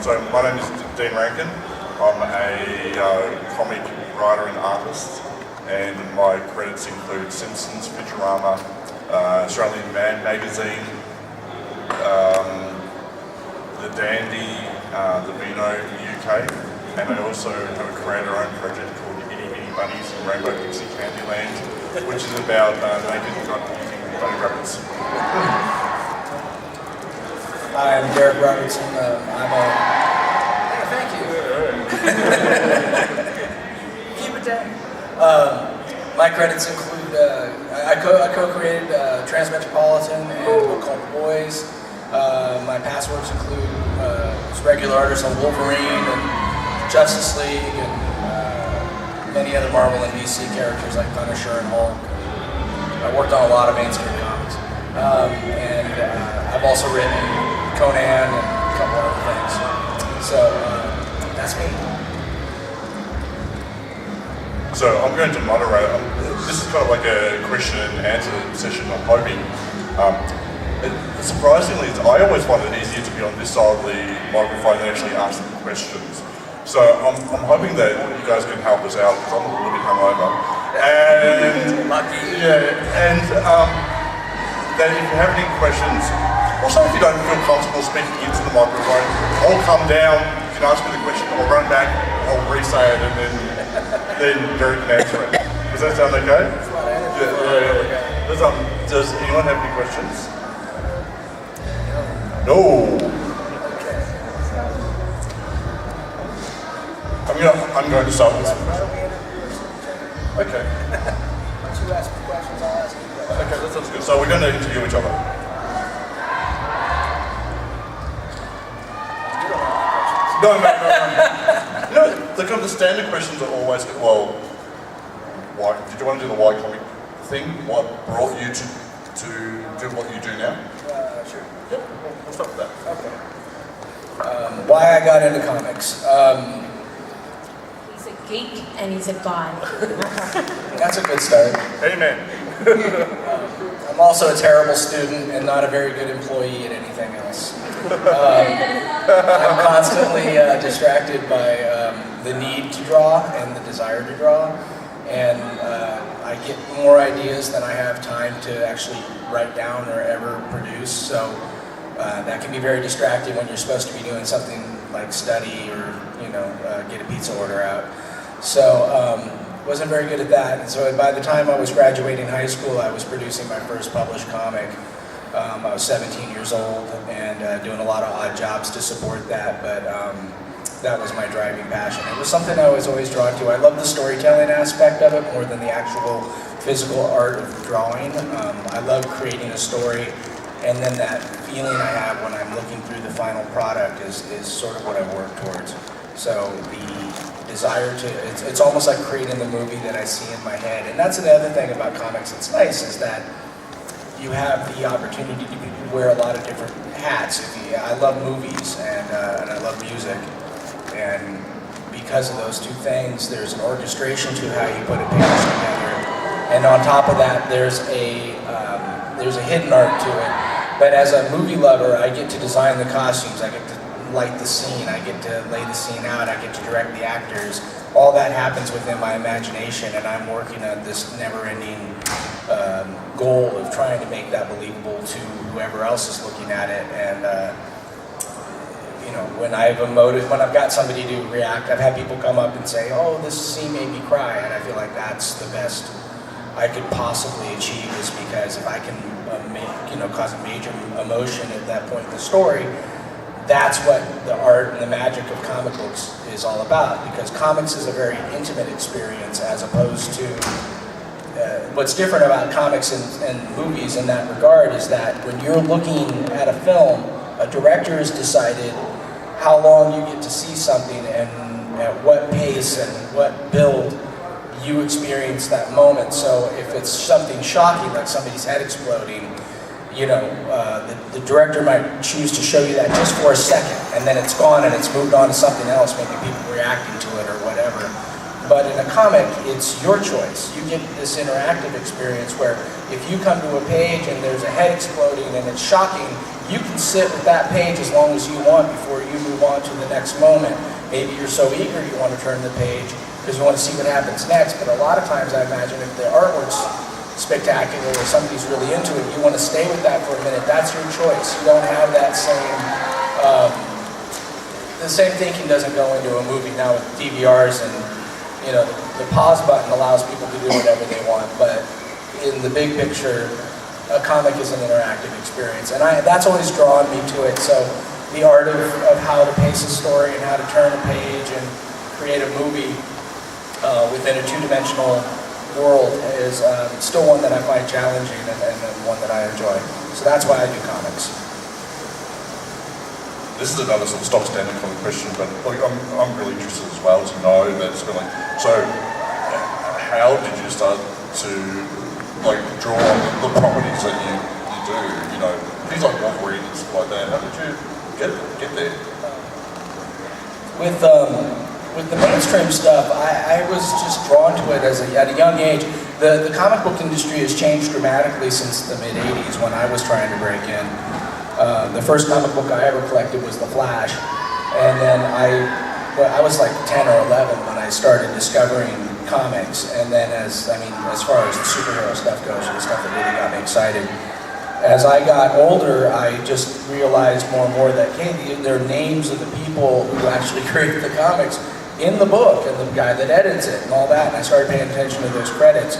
So my name is Dean Rankine. I'm a comic writer and artist, and my credits include Simpsons, Futurama, Australian Man magazine, The Dandy, the Beano UK, and I also have a creator-owned project called Itty Bitty Bunnies in Rainbow Pixie Candyland, which is about naked God using bunny rabbits. Hi, I'm Darick Robertson. Thank you. Keep it down. My credits include, I co-created Transmetropolitan and a book called Boys. My past works include regular artists on Wolverine and Justice League and many other Marvel and DC characters like Punisher and Hulk. I worked on a lot of mainstream comics. And I've also written Conan and a couple other things. So that's me. So I'm going to moderate. This is kind of like a question and answer session, I'm hoping. Surprisingly, I always find it easier to be on this side of the microphone and actually ask the questions. So I'm hoping that you guys can help us out because I'm a little bit hungover. And lucky. Yeah, and that if you have any questions, also if you don't feel comfortable speaking into the microphone, I'll come down, you can ask me the question, I'll run back, I'll re-say it, and then Darick can answer it. Does that sound okay? Yeah. Does anyone have any questions? No. I'm going to start with some questions. Okay. Once you ask me questions, I'll ask you questions. Okay, that sounds good. So we're going to interview each other. No. You know, the standard questions are always, well, why did you want to do the why comic thing? What brought you to do what you do now? Sure. Yep, we'll start with that. Okay. Why I got into comics. He's a geek and he's a guy. That's a good start. Amen. I'm also a terrible student and not a very good employee at anything else. I'm constantly distracted by the need to draw and the desire to draw, and I get more ideas than I have time to actually write down or ever produce, so that can be very distracting when you're supposed to be doing something like study or get a pizza order out. So wasn't very good at that, and so by the time I was graduating high school, I was producing my first published comic. I was 17 years old and doing a lot of odd jobs to support that, but that was my driving passion. It was something I was always drawn to. I love the storytelling aspect of it more than the actual physical art of drawing. I love creating a story, and then that feeling I have when I'm looking through the final product is sort of what I work towards. So the desire to, it's almost like creating the movie that I see in my head. And that's another thing about comics that's nice, is that you have the opportunity to wear a lot of different hats. I love movies and I love music, and because of those two things, there's an orchestration to how you put a page together, and on top of that, there's a hidden art to it. But as a movie lover, I get to design the costumes, I get to light the scene, I get to lay the scene out, I get to direct the actors. All that happens within my imagination, and I'm working on this never-ending goal of trying to make that believable to whoever else is looking at it. And when I've got somebody to react, I've had people come up and say, "Oh, this scene made me cry," and I feel like that's the best I could possibly achieve, is because if I can cause a major emotion at that point in the story, that's what the art and the magic of comic books is all about, because comics is a very intimate experience, as opposed to what's different about comics and movies in that regard is that when you're looking at a film, a director has decided how long you get to see something and at what pace and what build you experience that moment. So if it's something shocking, like somebody's head exploding, the director might choose to show you that just for a second, and then it's gone and it's moved on to something else, maybe people reacting to it or whatever. But in a comic, it's your choice. You get this interactive experience where if you come to a page and there's a head exploding and it's shocking, you can sit with that page as long as you want before you move on to the next moment. Maybe you're so eager you want to turn the page because you want to see what happens next. But a lot of times I imagine if the artwork's spectacular or somebody's really into it, you want to stay with that for a minute. That's your choice. You don't have that same... the same thinking doesn't go into a movie now with DVRs and the pause button allows people to do whatever they want, but in the big picture, a comic is an interactive experience, and that's always drawn me to it. So the art of how to pace a story and how to turn a page and create a movie within a two-dimensional world is still one that I find challenging and one that I enjoy. So that's why I do comics. This is another sort of stock standard kind of question, but like, I'm really interested as well to know that it's been like, so how did you start to like draw on the properties that you do, things like Wolverine and stuff like that? How did you get there? With the mainstream stuff, I was just drawn to it at a young age. The comic book industry has changed dramatically since the mid-'80s when I was trying to break in. The first comic book I ever collected was The Flash, and then I was like 10 or 11 when I started discovering comics, and then as far as the superhero stuff goes, the stuff that really got me excited. As I got older, I just realized more and more that, hey, there are names of the people who actually created the comics in the book, and the guy that edits it, and all that, and I started paying attention to those credits.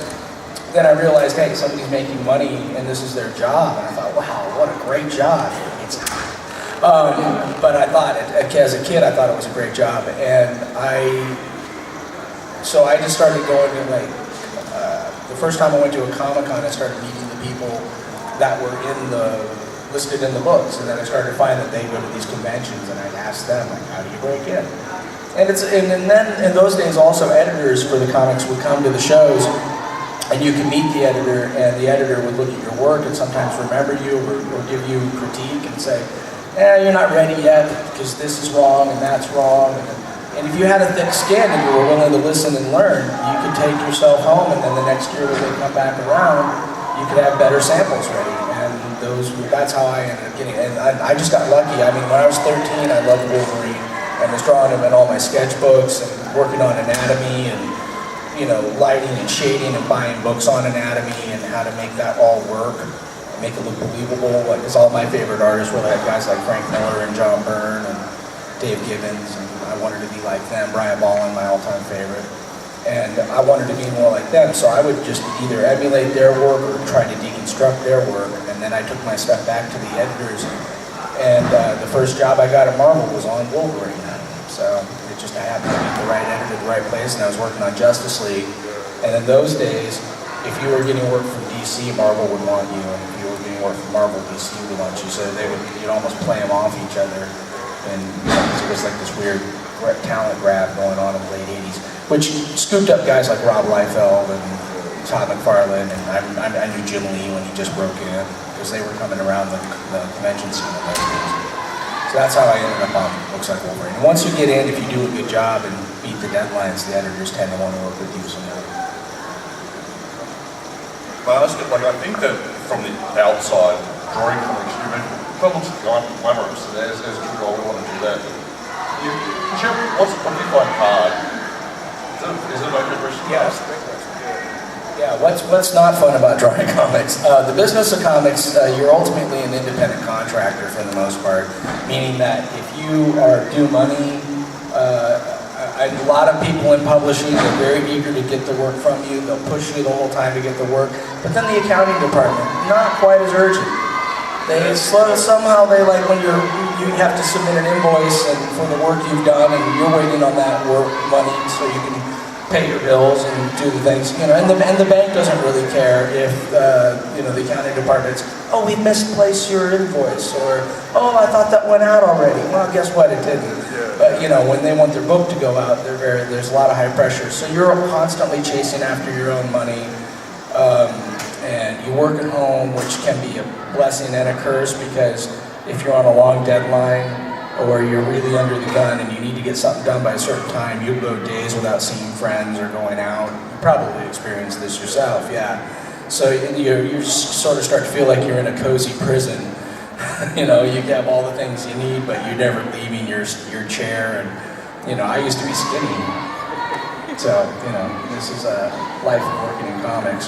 Then I realized, hey, somebody's making money and this is their job. And I thought, wow, what a great job. It's not. But I thought, as a kid, I thought it was a great job. And so I just started going to the first time I went to a Comic-Con, I started meeting the people that were listed in the books. And then I started to find that they go to these conventions and I'd ask them, like, how do you break in? And then in those days also editors for the comics would come to the shows. And you can meet the editor, and the editor would look at your work and sometimes remember you or give you critique and say, you're not ready yet because this is wrong and that's wrong. And if you had a thick skin and you were willing to listen and learn, you could take yourself home, and then the next year when they come back around, you could have better samples ready. And that's how I ended up getting it. And I just got lucky. I mean, when I was 13, I loved Wolverine and was drawing him in all my sketchbooks and working on anatomy and lighting and shading and buying books on anatomy and how to make that all work, and make it look believable. Because all my favorite artists were like guys like Frank Miller and John Byrne and Dave Gibbons, and I wanted to be like them. Brian Bolland, my all-time favorite, and I wanted to be more like them. So I would just either emulate their work or try to deconstruct their work. And then I took my stuff back to the editors, and the first job I got at Marvel was on Wolverine. So I happened to meet the right editor at the right place, and I was working on Justice League. And in those days, if you were getting work from DC, Marvel would want you, and if you were getting work from Marvel, DC would want you. So you'd almost play them off each other, and it was like this weird talent grab going on in the late '80s, which scooped up guys like Rob Liefeld and Todd McFarlane, and I knew Jim Lee when he just broke in because they were coming around the convention scene in those days. So that's how I ended up on Looks Like Wolverine. And once you get in, if you do a good job and beat the deadlines, the editors tend to want to work with you some more. Well, I think that from the outside, drawing comics, it looks glamorous. As a kid, I would want to do that. What do you find hard? Is it like a question? Yes. Yeah, what's not fun about drawing comics? The business of comics, you're ultimately an independent contractor for the most part, meaning that if you are due money, a lot of people in publishing are very eager to get the work from you. They'll push you the whole time to get the work. But then the accounting department, not quite as urgent. Somehow they like when you have to submit an invoice and for the work you've done, and you're waiting on that work money so you can pay your bills and do the things, and the bank doesn't really care if the accounting department's, oh, we misplaced your invoice, or oh, I thought that went out already. Well, guess what, it didn't. But when they want their book to go out, there's a lot of high pressure. So you're constantly chasing after your own money, and you work at home, which can be a blessing and a curse, because if you're on a long deadline, or you're really under the gun and you need to get something done by a certain time, you'll go days without seeing friends or going out. You probably experienced this yourself, yeah. So you sort of start to feel like you're in a cozy prison. You know, you have all the things you need, but you're never leaving your chair. And you know, I used to be skinny, so you know, this is a life of working in comics.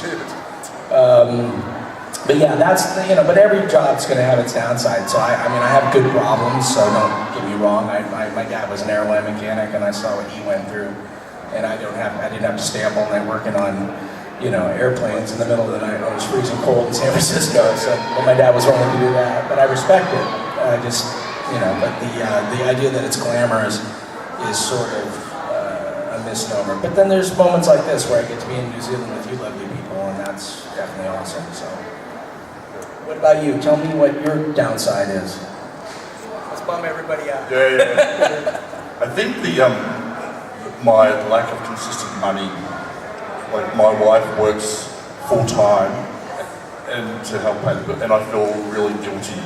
But yeah, that's, you know, but every job's going to have its downside. So I mean, I have good problems, so don't get me wrong. My dad was an airline mechanic, and I saw what he went through. And I didn't have to stay up all night working on, you know, airplanes in the middle of the night when it was freezing cold in San Francisco. So well, my dad was willing to do that, but I respect it. I just, you know, but the idea that it's glamorous is sort of a misnomer. But then there's moments like this where I get to be in New Zealand with you lovely people, and that's definitely awesome. So. What about you? Tell me what your downside is. Let's bum everybody out. Yeah. I think my lack of consistent money, like my wife works full time and to help pay the bill, and I feel really guilty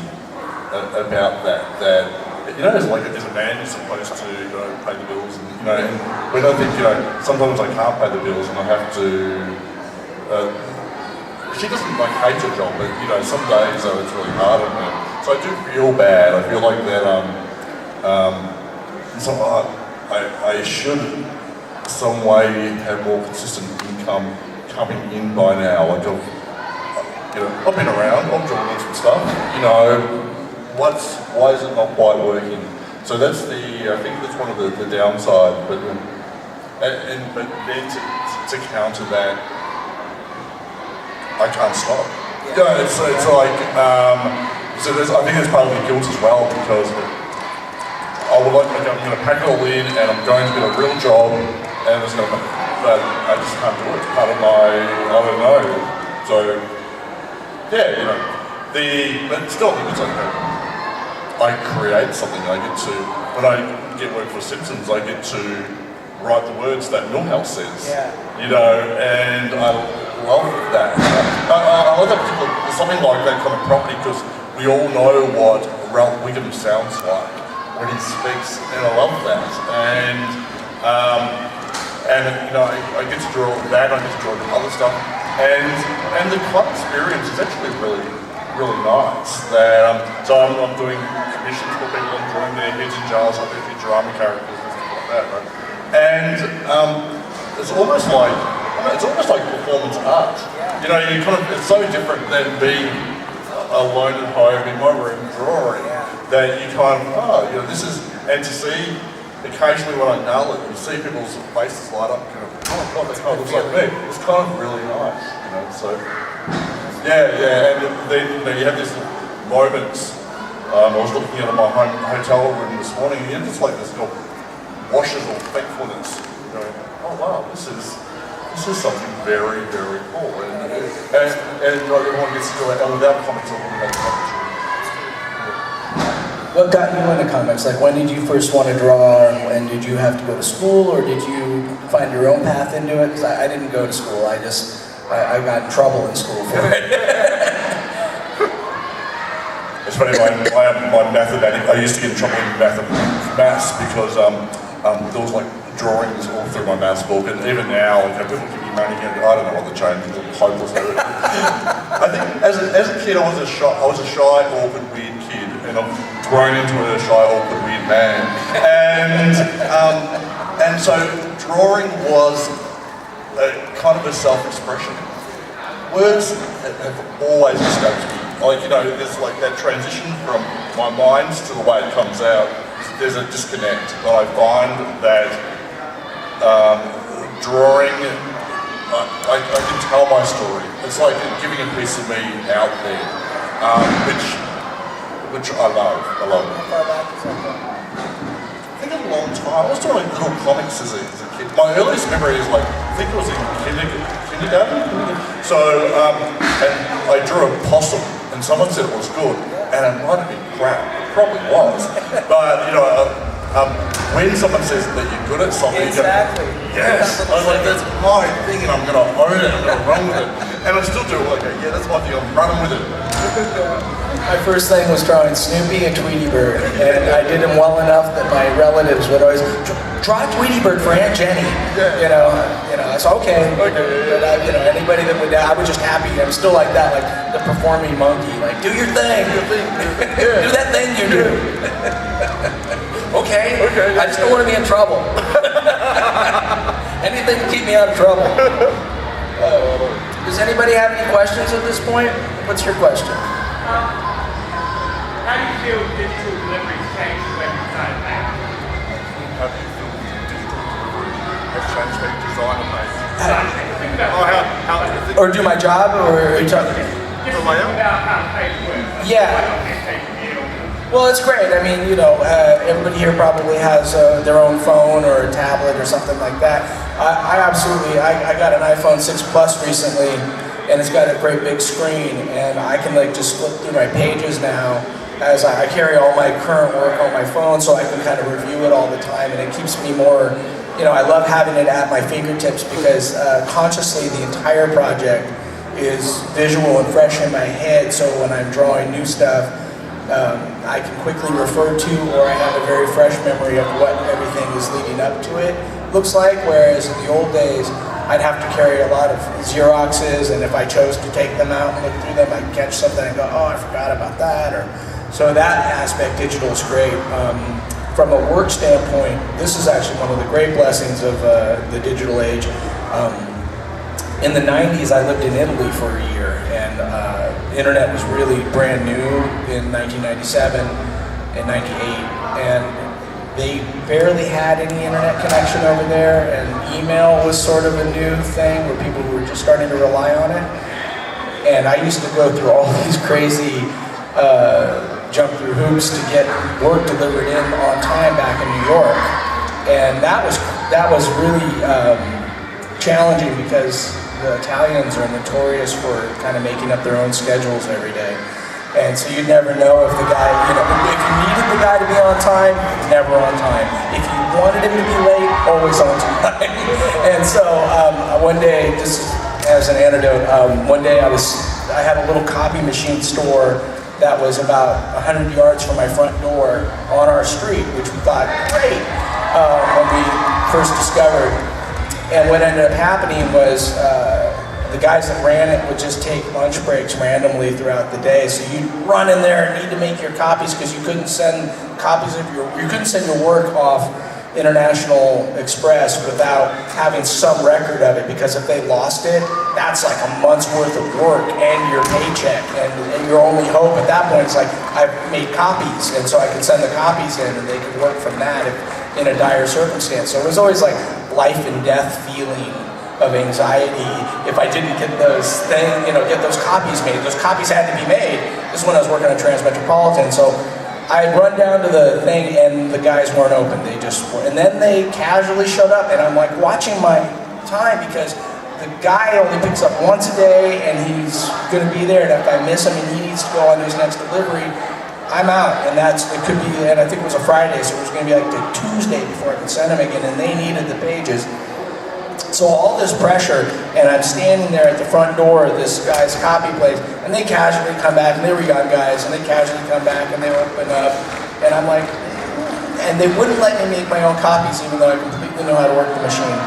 about that. That, you know, as a man, you're supposed to, you know, pay the bills, and you know, and when I think, you know, sometimes I can't pay the bills and I have to. She doesn't hate her job, but you know, some days it's really hard on her. So I do feel bad. I feel like that. I should some way have more consistent income coming in by now. Like I've been around. I'm drawing some stuff. You know, why is it not quite working? So that's I think that's one of the downsides. But then to counter that. I can't stop. Yeah, it's like, so I think there's part of the guilt as well, because I'm going to pack it all in and I'm going to get a real job, and but I just can't do it. It's part of my, I don't know. So, yeah, you know, but still, it's like, I create something. I get to, when I get work for Simpsons, I get to write the words that Millhouse says. Yeah. You know, and I love that. I love that particular, something like that kind of property, because we all know what Ralph Wiggum sounds like when he speaks, and I love that. And you know, I get to draw that, I get to draw other stuff, and the club experience is actually really, really nice. That so I'm doing commissions for people, I'm drawing their heads and jars, like their drama characters and stuff like that, right? And it's almost like performance art. You know, it's so different than being alone at home in my room drawing, that you kind of, you know, this is, and to see occasionally when I nail it, you see people's faces light up, kind of, oh my God, that kind of looks like me. It's kind of really nice, you know, so, yeah, and then, you know, you have these moments. I was looking at my hotel room this morning, and you have just like this little washes of thankfulness, you know, oh wow, this is something very, very cool, and everyone gets to do it, and without comics, everyone has comics. What got you into comics? Like, when did you first want to draw, and did you have to go to school, or did you find your own path into it? Because I didn't go to school, I got in trouble in school for it. It's funny, my mathematics, I used to get in trouble in maths because there was like drawings all through my maths book, and even now, like, people give me money, and I don't know what the change is. It's hopeless. I think as a kid, I was a shy, awkward, weird kid, and I've grown into a shy, awkward, weird man. And so drawing was kind of a self-expression. Words have always escaped me. Like, you know, there's like that transition from my mind to the way it comes out. There's a disconnect, but I find that drawing, I can tell my story. It's like giving a piece of me out there, which I love. I think a long time. I was doing like little comics as a kid. My earliest memory is like, I think it was in kindergarten. So, and I drew a possum, and someone said it was good, and it might have been crap. It probably was. But, you know, when someone says that you're good at something, exactly. Yes. I was like, that's my thing, and I'm going to own it, I'm going to run with it. And I still do it, like, yeah, that's my thing, I'm running with it. My first thing was drawing Snoopy and Tweety Bird, and I did them well enough that my relatives would always draw Tweety Bird for Aunt Jenny. It's okay. But anybody that would, I was just happy. I'm still like that, like the performing monkey. Like, do your thing. Do that thing you do. Okay. I just don't want to be in trouble. Anything to keep me out of trouble. Does anybody have any questions at this point? What's your question? How do you feel digital deliveries change the way you design a package? How do you feel digital has changed the design of Think about Or do my job, or are you talking? Just think about how the page works. Yeah. Well, it's great. I mean, everybody here probably has their own phone or a tablet or something like that. I got an iPhone 6 Plus recently, and it's got a great big screen, and I can just flip through my pages now as I carry all my current work on my phone, so I can kind of review it all the time, and it keeps me more, I love having it at my fingertips because consciously the entire project is visual and fresh in my head, so when I'm drawing new stuff, I can quickly refer to, or I have a very fresh memory of what everything is leading up to it looks like, whereas in the old days, I'd have to carry a lot of Xeroxes, and if I chose to take them out and look through them, I'd catch something and go, oh, I forgot about that. So that aspect, digital is great. From a work standpoint, this is actually one of the great blessings of the digital age. In the 90s, I lived in Italy for a year, and internet was really brand new in 1997 and 98, and they barely had any internet connection over there, and email was sort of a new thing where people were just starting to rely on it. And I used to go through all these crazy jump through hoops to get work delivered in on time back in New York, and that was really challenging because the Italians are notorious for kind of making up their own schedules every day. And so you'd never know if the guy, if you needed the guy to be on time, never on time. If you wanted him to be late, always on time. And so one day, just as an anecdote, one day I had a little copy machine store that was about 100 yards from my front door on our street, which we thought, great, when we first discovered. And what ended up happening was the guys that ran it would just take lunch breaks randomly throughout the day. So you'd run in there and need to make your copies because you couldn't send copies of your work off International Express without having some record of it, because if they lost it, that's like a month's worth of work and your paycheck, and your only hope at that point is like, I've made copies, and so I could send the copies in and they could work from that in a dire circumstance. So it was always like life and death feeling of anxiety if I didn't get those get those copies made. Those copies had to be made. This is when I was working on Transmetropolitan, so I'd run down to the thing and the guys weren't open. They just were. And then they casually showed up, and I'm like watching my time because the guy only picks up once a day and he's going to be there, and if I miss him and he needs to go on his next delivery, I'm out. And I think it was a Friday, so it was going to be like the Tuesday before I could send him again, and they needed the pages. So all this pressure, and I'm standing there at the front door of this guy's copy place, and they casually come back, and they were young guys, and they casually come back, and they open up, and I'm like, and they wouldn't let me make my own copies, even though I completely know how to work the machine.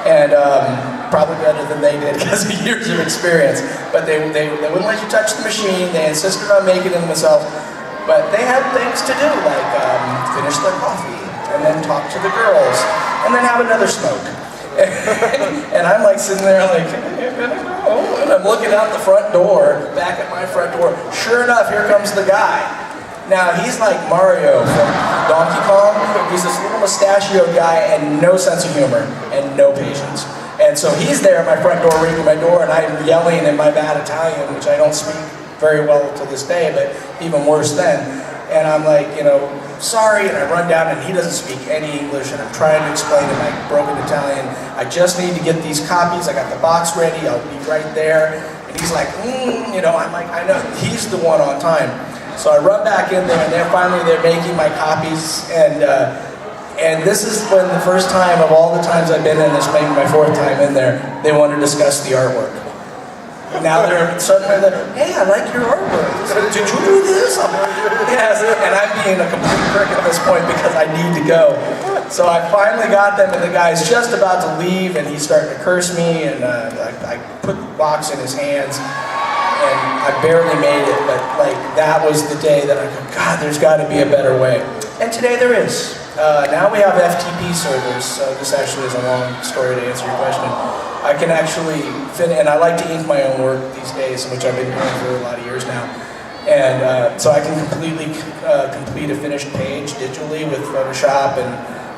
And probably better than they did because of years of experience. But they wouldn't let you touch the machine, they insisted on making them themselves, but they had things to do, like finish their coffee, and then talk to the girls, and then have another smoke. And I'm like sitting there like, and I'm looking out the front door, back at my front door. Sure enough, here comes the guy. Now he's like Mario from Donkey Kong. He's this little mustachioed guy and no sense of humor and no patience. And so he's there at my front door, ringing my door, and I'm yelling in my bad Italian, which I don't speak very well to this day, but even worse then. And I'm like, sorry, and I run down, and he doesn't speak any English, and I'm trying to explain in my broken Italian, I just need to get these copies, I got the box ready, I'll be right there. And he's like, I'm like, I know, he's the one on time. So I run back in there, and they're making my copies, and this is when the first time of all the times I've been in this, maybe my fourth time in there, they want to discuss the artwork. Now they're suddenly like, hey, I like your artwork. Did you do this? Yes, and I'm being a complete prick at this point because I need to go. So I finally got them, and the guy's just about to leave, and he's starting to curse me, and I put the box in his hands, and I barely made it, but like that was the day that I go, God, there's got to be a better way. And today there is. Now we have FTP servers, so this actually is a long story to answer your question. I can actually and I like to ink my own work these days, which I've been doing for a lot of years now. And so I can completely complete a finished page digitally with Photoshop,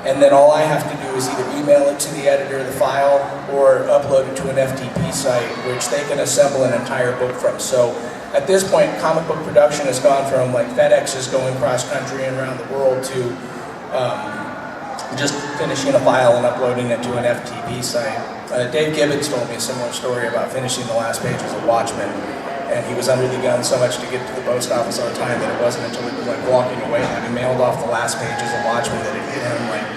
and then all I have to do is either email it to the editor, the file, or upload it to an FTP site, which they can assemble an entire book from. So at this point, comic book production has gone from like FedEx is going cross country and around the world to just finishing a file and uploading it to an FTP site. Dave Gibbons told me a similar story about finishing the last pages of Watchmen, and he was under the gun so much to get to the post office on time that it wasn't until he was like walking away having mailed off the last pages of Watchmen that it hit him like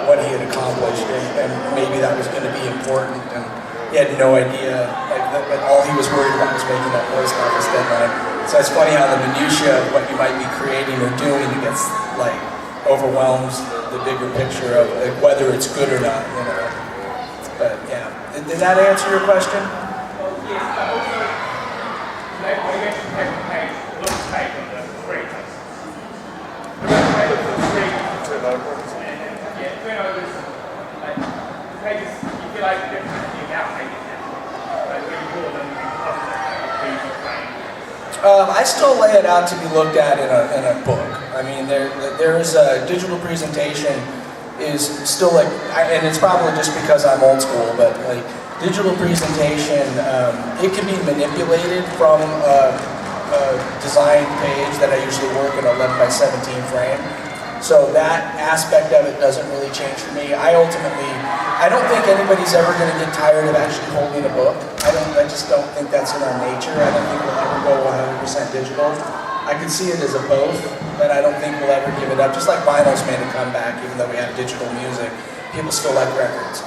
what he had accomplished, and maybe that was going to be important, and he had no idea, like that all he was worried about was making that post office deadline. So it's funny how the minutiae of what you might be creating or doing gets like overwhelms the bigger picture of like, whether it's good or not, you know. But yeah, did that answer your question? Yes, but also, like when you actually have a page, it looks like on the screen. The page on the screen, and yeah, when I was, like, the pages, you feel like different, you now make it now. Like when you pull them, you pop them, like a frame. I still lay it out to be looked at in a book. I mean, there is a digital presentation is still like, and it's probably just because I'm old school, but like digital presentation, it can be manipulated from a designed page that I usually work in 11 by 17 frame. So that aspect of it doesn't really change for me. I don't think anybody's ever going to get tired of actually holding a book. I just don't think that's in our nature. I don't think we'll ever go 100% digital. I could see it as a both, but I don't think we'll ever give it up. Just like vinyl's made a comeback, even though we have digital music, people still like records.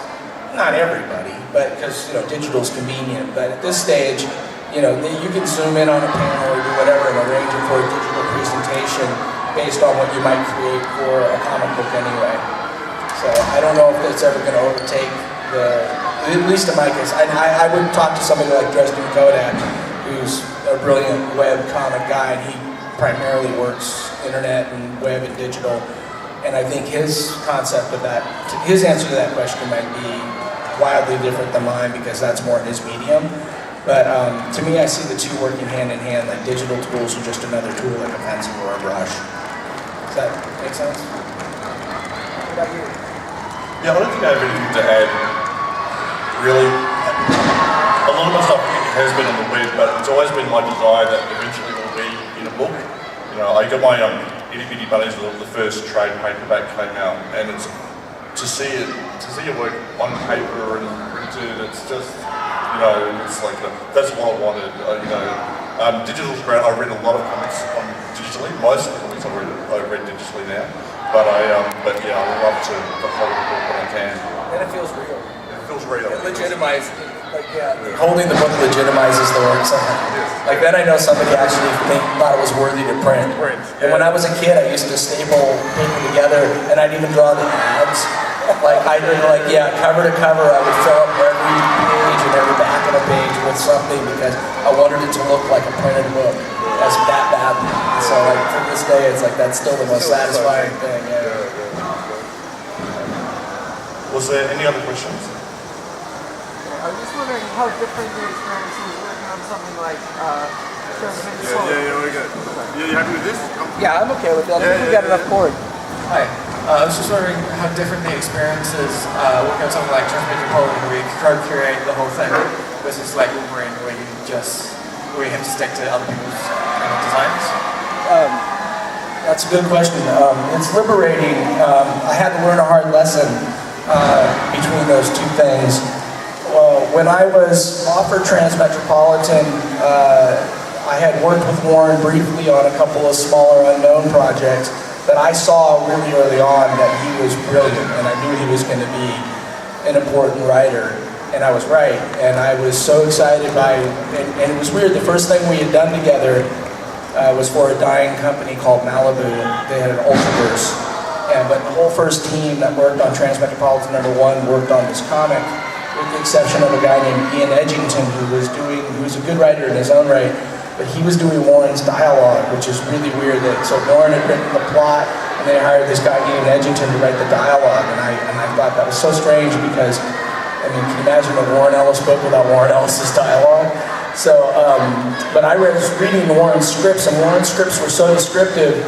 Not everybody, but because digital's convenient. But at this stage, you can zoom in on a panel or do whatever and arrange it for a digital presentation based on what you might create for a comic book anyway. So I don't know if it's ever going to overtake at least in my case. I would talk to somebody like Dresden Kodak, who's a brilliant web comic guy, and he primarily works internet and web and digital. And I think his concept of that, his answer to that question might be wildly different than mine because that's more in his medium. But to me, I see the two working hand in hand, like digital tools are just another tool like a pencil or a brush. Does that make sense? What about you? Yeah, I don't think I have anything to add. Really, a lot of my stuff has been on the web, but it's always been my desire that eventually it will be in a book. I got my Itty Bitty Bunnies, the first trade paperback came out, and it's to see your work on paper and printed. It's just, it's like that's what I wanted. Digital's great. I read a lot of comics digitally. Most of the comics I read digitally now, but I would love to hold the book when I can. And it feels real. It feels real. It legitimizes. Holding the book legitimizes the work somehow. Like then I know somebody actually thought it was worthy to print. And when I was a kid, I used to staple paper together, and I'd even draw the ads. Cover to cover, I would fill up every page and every back of a page with something because I wanted it to look like a printed book. That's that bad. So to this day, it's like that's still the most satisfying thing. Yeah. Was there any other questions? I was just wondering how different the experience is working on something like Transmitted Soul. Yeah, we're good. You happy with this? Yeah, I'm okay with that. I think we got enough cord. Hi. I was just wondering how different the experience is working on something like Transmitted Soul where you co-curate the whole thing versus like Wolverine where you have to stick to other people's kind of designs. That's a good question. It's liberating. I had to learn a hard lesson between those two things. When I was offered Transmetropolitan, I had worked with Warren briefly on a couple of smaller unknown projects, but I saw really early on that he was brilliant, and I knew he was going to be an important writer. and I was right. And I was so excited by, and it was weird, the first thing we had done together was for a dying company called Malibu. They had an Ultraverse. But the whole first team that worked on Transmetropolitan #1 worked on this comic, with the exception of a guy named Ian Edgington, who was a good writer in his own right, but he was doing Warren's dialogue, which is really weird. So Warren had written the plot, and they hired this guy Ian Edgington to write the dialogue, and I thought that was so strange because, I mean, can you imagine a Warren Ellis book without Warren Ellis's dialogue? So, but I was reading Warren's scripts, and Warren's scripts were so descriptive.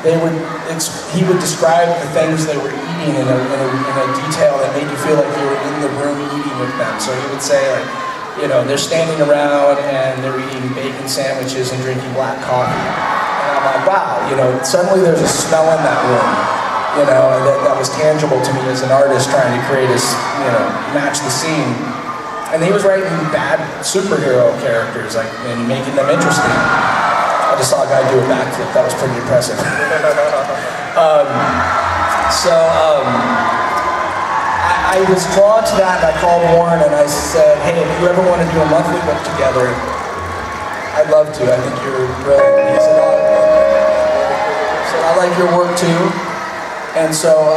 He would describe the things they were eating in a detail that made you feel like you were in the room eating with them. So he would say, like, you know, they're standing around and they're eating bacon sandwiches and drinking black coffee. And I'm like, wow, you know, suddenly there's a smell in that room, you know, that was tangible to me as an artist trying to create this, you know, match the scene. And he was writing bad superhero characters, like, and making them interesting. I just saw a guy do a backflip. That was pretty impressive. I was drawn to that, and I called Warren and I said, hey, if you ever want to do a monthly book together, I'd love to. I think you're brilliant. He said, I like your work too. And so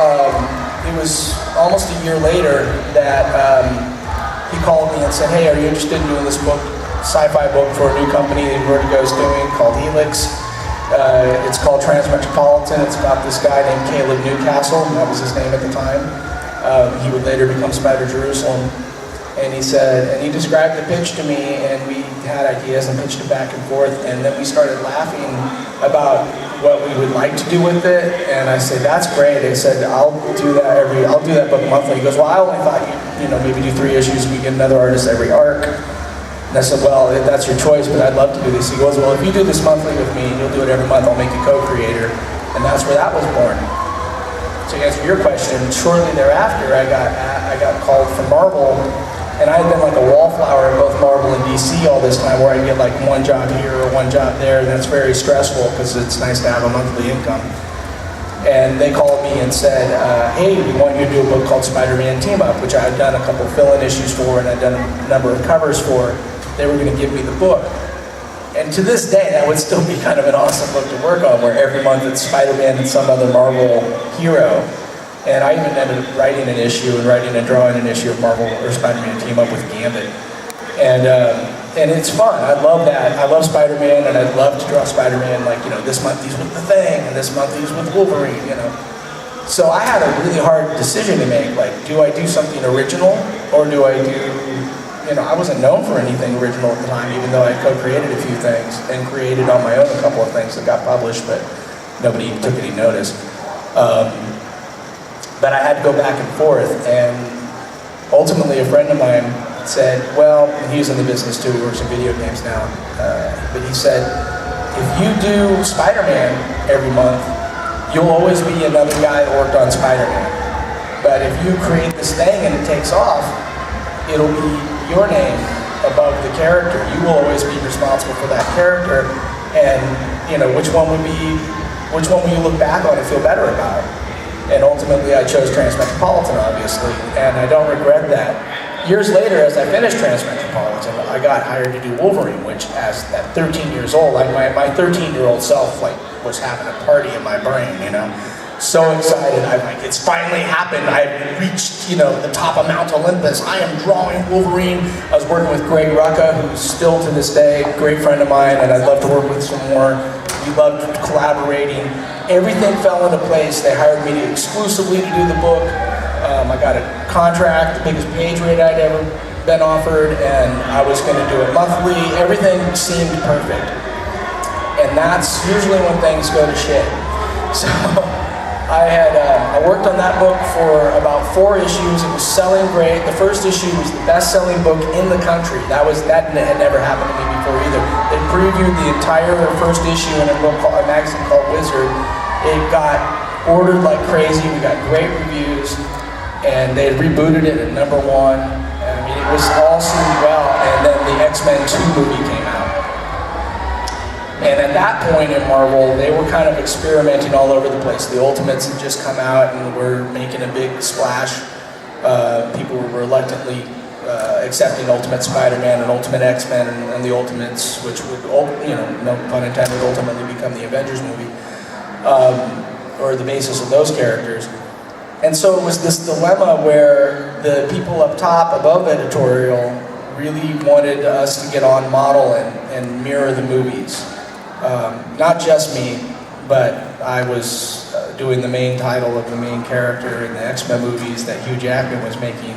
it was almost a year later that he called me and said, hey, are you interested in doing this book? Sci-fi book for a new company that Vertigo's doing called Helix. It's called Transmetropolitan. It's about this guy named Caleb Newcastle, and that was his name at the time. He would later become Spider Jerusalem. And he said, and he described the pitch to me, and we had ideas and pitched it back and forth, and then we started laughing about what we would like to do with it. And I said, that's great. I said, I'll do that book monthly. He goes, well, I only thought you know, maybe do 3 issues, we get another artist every arc. And I said, well, if that's your choice, but I'd love to do this. He goes, well, if you do this monthly with me, and you'll do it every month, I'll make you co-creator. And that's where that was born. To answer your question, shortly thereafter, I got called from Marvel, and I had been like a wallflower in both Marvel and DC all this time, where I get like one job here or one job there, and that's very stressful because it's nice to have a monthly income. And they called me and said, hey, we want you to do a book called Spider-Man Team Up, which I had done a couple fill-in issues for, and I'd done a number of covers for. They were going to give me the book. And to this day, that would still be kind of an awesome book to work on, where every month it's Spider-Man and some other Marvel hero. And I even ended up writing an issue and writing and drawing an issue of Marvel or Spider-Man Team Up with Gambit. And it's fun. I love that. I love Spider-Man, and I'd love to draw Spider-Man, like, you know, this month he's with the Thing, and this month he's with Wolverine, you know. So I had a really hard decision to make, like, do I do something original, or do I do, you know, I wasn't known for anything original at the time, even though I co-created a few things, and created on my own a couple of things that got published, but nobody took any notice. But I had to go back and forth, and ultimately a friend of mine said, well, he's in the business too, he works in video games now, but he said, if you do Spider-Man every month, you'll always be another guy that worked on Spider-Man. But if you create this thing and it takes off, it'll be your name above the character. You will always be responsible for that character, and you know, which one will you look back on and feel better about? And ultimately I chose Transmetropolitan, obviously, and I don't regret that. Years later, as I finished Transmetropolitan, I got hired to do Wolverine, which, as at 13 years old, like my 13-year-old self, like, was having a party in my brain, you know. So excited, I'm like, it's finally happened. I reached, you know, the top of Mount Olympus. I am drawing Wolverine. I was working with Greg Rucka, who's still to this day a great friend of mine, and I'd love to work with some more. We loved collaborating. Everything fell into place. They hired me exclusively to do the book. I got a contract, the biggest page rate I'd ever been offered, and I was going to do it monthly. Everything seemed perfect. And that's usually when things go to shit. So I worked on that book for about 4 issues. It was selling great. The first issue was the best-selling book in the country. That had never happened to me before either. They previewed the entire first issue in a magazine called Wizard. It got ordered like crazy. We got great reviews. And they rebooted it at #1. I mean, it was all seemed well, and then the X-Men 2 movie came out. And at that point in Marvel, they were kind of experimenting all over the place. The Ultimates had just come out and were making a big splash. People were reluctantly accepting Ultimate Spider-Man and Ultimate X-Men and the Ultimates, which would, no pun intended, ultimately become the Avengers movie, or the basis of those characters. And so it was this dilemma where the people up top above editorial really wanted us to get on model and mirror the movies. Not just me, but I was doing the main title of the main character in the X-Men movies that Hugh Jackman was making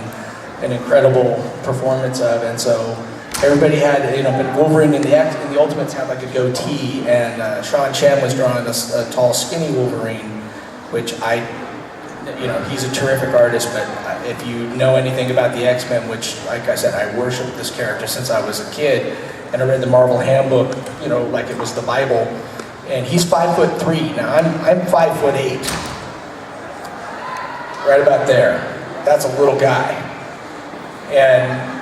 an incredible performance of, and so everybody had, but Wolverine in the Ultimates had like a goatee, and Sean Chen was drawing a tall, skinny Wolverine, which he's a terrific artist, but if you know anything about the X-Men, which, like I said, I worshiped this character since I was a kid, and I read the Marvel Handbook, like it was the Bible, and he's 5'3". Now I'm 5'8", right about there. That's a little guy. And,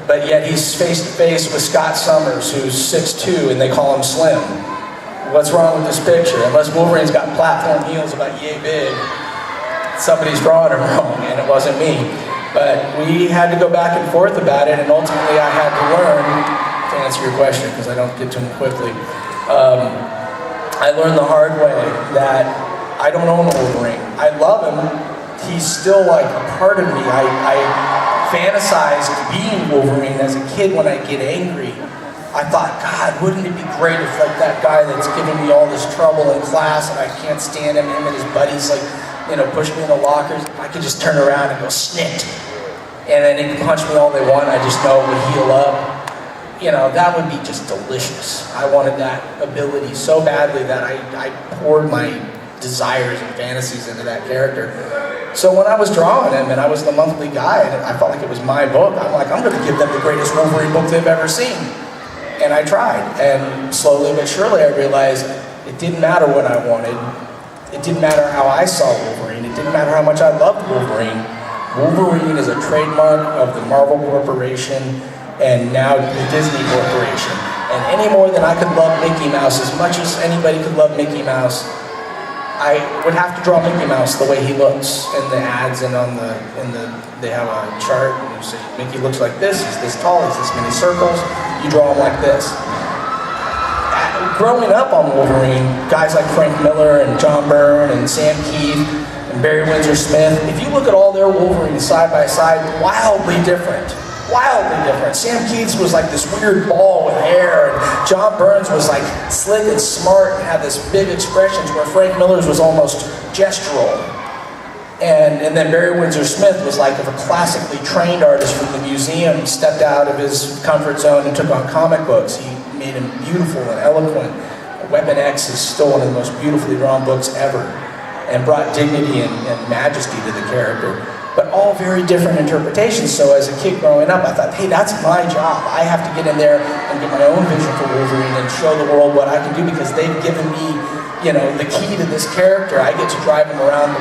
but yet he's face to face with Scott Summers, who's 6'2", and they call him Slim. What's wrong with this picture? Unless Wolverine's got platform heels about yay big, somebody's drawing him wrong, and it wasn't me. But we had to go back and forth about it, and ultimately I had to learn, to answer your question, because I don't get to them quickly, I learned the hard way that I don't own Wolverine. I love him. He's still like a part of me. I fantasized being Wolverine as a kid when I get angry. I thought, God, wouldn't it be great if like that guy that's giving me all this trouble in class and I can't stand him and his buddies like, push me in the lockers, I could just turn around and go snit. And then they can punch me all they want, I just know it would heal up. That would be just delicious. I wanted that ability so badly that I poured my desires and fantasies into that character. So when I was drawing him and I was the monthly guy and I felt like it was my book, I'm like, I'm going to give them the greatest Wolverine book they've ever seen. And I tried, and slowly but surely I realized it didn't matter what I wanted. It didn't matter how I saw Wolverine. It didn't matter how much I loved Wolverine. Wolverine is a trademark of the Marvel Corporation and now the Disney Corporation. And any more than I could love Mickey Mouse, as much as anybody could love Mickey Mouse, I would have to draw Mickey Mouse the way he looks in the ads and they have a chart and you say, Mickey looks like this, he's this tall, he's this many circles, you draw him like this. Growing up on Wolverine, guys like Frank Miller and John Byrne and Sam Keith and Barry Windsor Smith, if you look at all their Wolverines side by side, wildly different. Wildly different. Sam Keith was like this weird ball with hair, and John Burns was like slick and smart and had this big expressions, where Frank Miller's was almost gestural. And then Barry Windsor Smith was like a classically trained artist from the museum, stepped out of his comfort zone and took on comic books. He made him beautiful and eloquent. Weapon X is still one of the most beautifully drawn books ever, and brought dignity and majesty to the character. But all very different interpretations. So as a kid growing up, I thought, hey, that's my job. I have to get in there and get my own vision for Wolverine and show the world what I can do, because they've given me, the key to this character. I get to drive him around,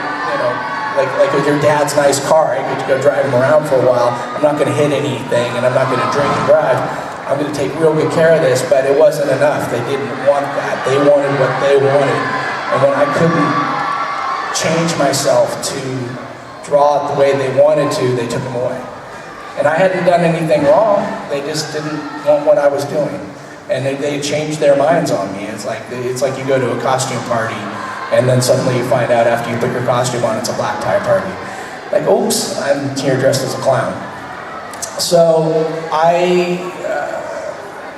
like with your dad's nice car. I get to go drive him around for a while. I'm not going to hit anything, and I'm not going to drink and drive. I'm going to take real good care of this, but it wasn't enough. They didn't want that. They wanted what they wanted. And when I couldn't change myself to draw it the way they wanted to, they took him away. And I hadn't done anything wrong. They just didn't want what I was doing. And they changed their minds on me. It's like you go to a costume party, and then suddenly you find out after you put your costume on, it's a black tie party. Like, oops, I'm here dressed as a clown. So I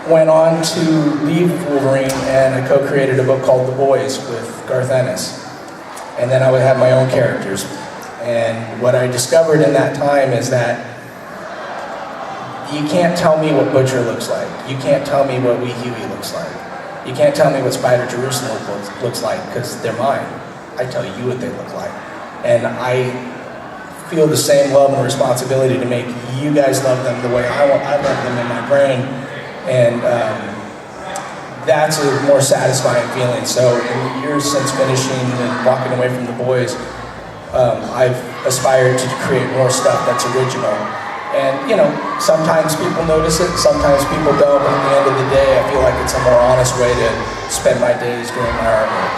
went on to leave Wolverine, and I co-created a book called The Boys with Garth Ennis. And then I would have my own characters. And what I discovered in that time is that you can't tell me what Butcher looks like. You can't tell me what Wee Huey looks like. You can't tell me what Spider Jerusalem looks like, because they're mine. I tell you what they look like. And I feel the same love and responsibility to make you guys love them the way I love them in my brain. And that's a more satisfying feeling. So in the years since finishing and walking away from The Boys, I've aspired to create more stuff that's original. And, sometimes people notice it, sometimes people don't, but at the end of the day, I feel like it's a more honest way to spend my days doing my artwork.